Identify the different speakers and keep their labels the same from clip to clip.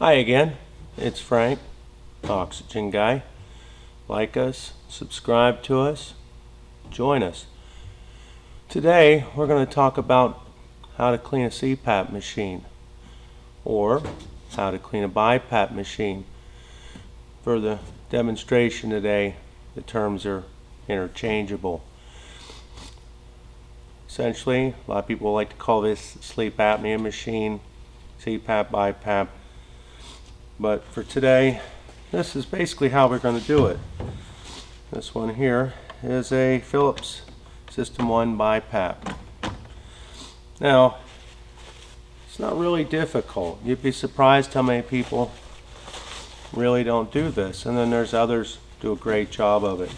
Speaker 1: Hi again, it's Frank, Oxygen Guy. Like us, subscribe to us, join us. Today we're going to talk about how to clean a CPAP machine or how to clean a BiPAP machine. For the demonstration today, the terms are interchangeable. Essentially, a lot of people like to call this sleep apnea machine, CPAP, BiPAP. But for today, this is basically how we're going to do it. This one here is a Philips System 1 BiPAP. Now, it's not really difficult. You'd be surprised how many people really don't do this, and then there's others who do a great job of it.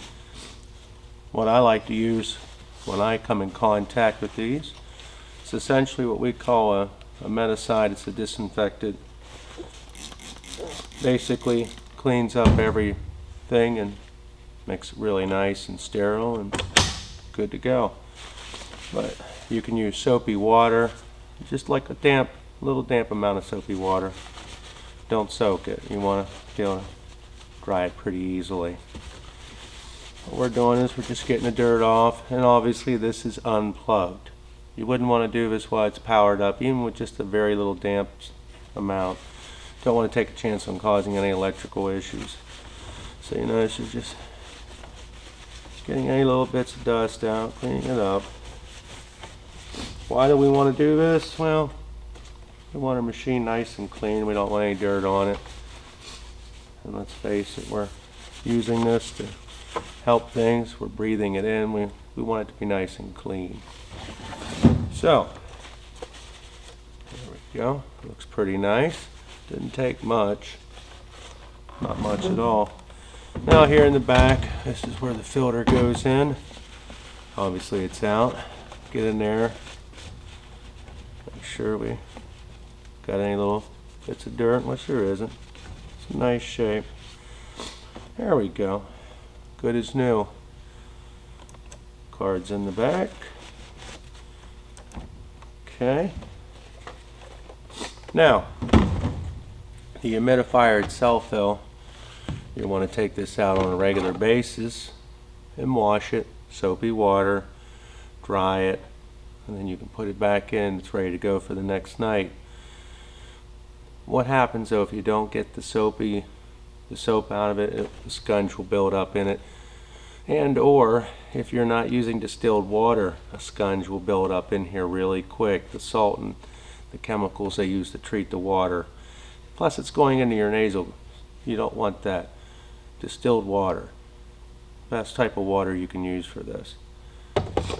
Speaker 1: What I like to use when I come in contact with these, it's essentially what we call a meticide. It's a disinfectant. Basically cleans up everything and makes it really nice and sterile and good to go. But you can use soapy water, just like a little damp amount of soapy water. Don't soak it. You want to be able to dry it pretty easily. What we're doing is we're just getting the dirt off, and obviously this is unplugged. You wouldn't want to do this while it's powered up, even with just a very little damp amount. Don't want to take a chance on causing any electrical issues. So you notice you're just getting any little bits of dust out, cleaning it up. Why do we want to do this? Well, we want our machine nice and clean. We don't want any dirt on it. And let's face it, we're using this to help things. We're breathing it in. We want it to be nice and clean. So, there we go. Looks pretty nice. Didn't take much. Not much at all. Now here in the back, this is where the filter goes in. Obviously it's out. Get in there. Make sure we got any little bits of dirt, which there isn't. It's a nice shape. There we go. Good as new. Cards in the back. Okay. Now, the humidifier itself, though, you want to take this out on a regular basis and wash it, soapy water, dry it, and then you can put it back in. It's ready to go for the next night. What happens though if you don't get the soap out of it? The sponge will build up in it, and or if you're not using distilled water, a sponge will build up in here really quick. The salt and the chemicals they use to treat the water. Plus it's going into your nasal. You don't want that. Distilled water. Best type of water you can use for this. So,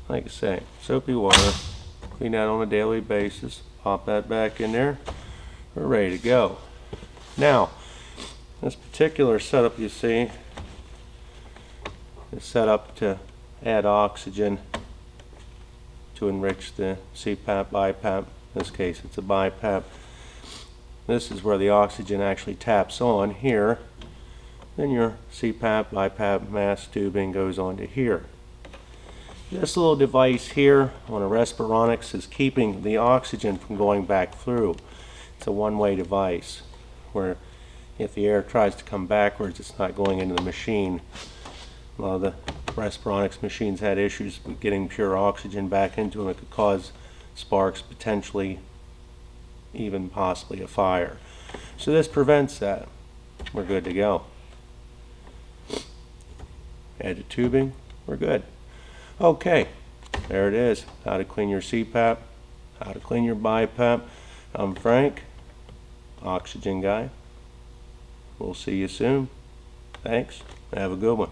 Speaker 1: like I say, soapy water. Clean that on a daily basis. Pop that back in there. We're ready to go. Now, this particular setup you see is set up to add oxygen to enrich the CPAP, BiPAP. In this case it's a BiPAP. This is where the oxygen actually taps on here. Then your CPAP, BiPAP mask tubing goes onto here. This little device here on a Respironics is keeping the oxygen from going back through. It's a one-way device where if the air tries to come backwards, it's not going into the machine. A lot of the Respironics machines had issues with getting pure oxygen back into them. It could cause sparks, potentially even possibly a fire. So this prevents that. We're good to go. Add the tubing, we're good. Okay, there it is. How to clean your CPAP, how to clean your BiPAP. I'm Frank, Oxygen Guy. We'll see you soon. Thanks. Have a good one.